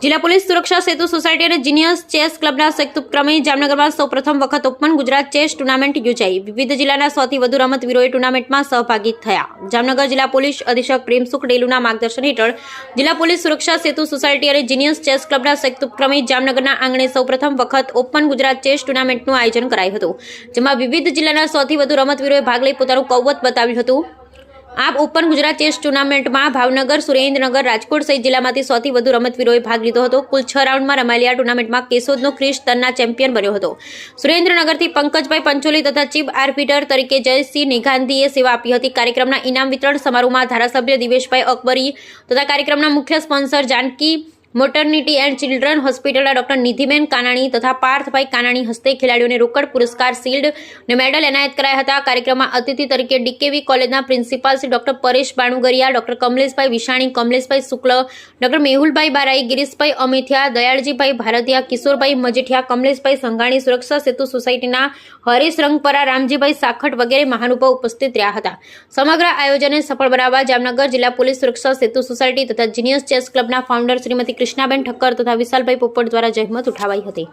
જિલ્લા police Suraksha Setu society અને genius chess ક્લબના સંયુક્ત ઉપક્રમે જામનગરમાં સૌપ્રથમ વખત ઓપન ગુજરાત ચેસ ટુર્નામેન્ટ યોજાઈ। વિવિધ જિલ્લાના 100 થી વધુ રમતવીરોએ ટુર્નામેન્ટમાં સહભાગી થયા। જામનગર જિલ્લા પોલીસ અધિક્ષક પ્રેમસુખ ડેલુના માર્ગદર્શન હેઠળ જિલ્લા પોલીસ સુરક્ષા સેતુ સોસાયટી અને જીનિયસ ચેસ ક્લબના સંયુક્ત ઉપક્રમે જામનગરના આંગણે સૌપ્રથમ વખત ઓપન ગુજરાત ચેસ ટુર્નામેન્ટનું આયોજન કરાયું હતું, જેમાં વિવિધ જિલ્લાના 100 થી વધુ રમતવીરોએ ભાગ લઈ પોતાનું કૌવત બતાવ્યું હતું। આ ઓપન ગુજરાત ચેસ ટુર્નામેન્ટમાં ભાવનગર, સુરેન્દ્રનગર, રાજકોટ સહિત જિલ્લામાંથી 100 થી વધુ રમતવીરોએ ભાગ લીધો હતો। કુલ 6 રાઉન્ડમાં રમાયેલી આ ટુર્નામેન્ટમાં કેશોદનો ક્રિશ તન્ના ચેમ્પિયન બન્યો હતો। સુરેન્દ્રનગરથી પંકજભાઈ પંચોલી તથા ચીફ આર્બિટર તરીકે જયસિંહ નિગાંધીએ સેવા આપી હતી। કાર્યક્રમના ઇનામ વિતરણ સમારોહમાં ધારાસભ્ય દિવેશભાઈ અકબરી તથા કાર્યક્રમના મુખ્ય સ્પોન્સર જાનકી મોટર્નિટી એન્ડ ચિલ્ડ્રન હોસ્પિટલના ડોક્ટર નિધિબેન કાનાણી તથા પાર્થભાઈ કાનાણી હસ્તે ખેલાડીઓને રોકડ પુરસ્કાર, શિલ્ડ અને મેડલ એનાયત કરાયા હતા। કાર્યક્રમમાં અતિથિ તરીકે ડીકેવી કોલેજના principal Shri doctor Paresh Banugariya, doctor Kamleshbhai Vishani, Kamleshbhai Shukla, doctor Mehulbhai Barai, Girishbhai Amethiya, Dayaljibhai Bharatiya, Kishorbhai Majithia, Kamleshbhai Sanghani, Suraksha Setu સોસાયટીના હરેશ રંગપરા, રામજીભાઈ સાખટ વગેરે મહાનુભાવ ઉપસ્થિત રહ્યા હતા। સમગ્ર આયોજનને સફળ બનાવવા જામનગર જિલ્લા પોલીસ સુરક્ષા સેતુ સોસાયટી તથા જીનિયસ ચેસ ક્લબના ફાઉન્ડર શ્રીમતી કૃષ્ણાબેન ઠક્કર તથા વિશાલભાઈ પોપટ દ્વારા જહેમત ઉઠાવાઈ હતી।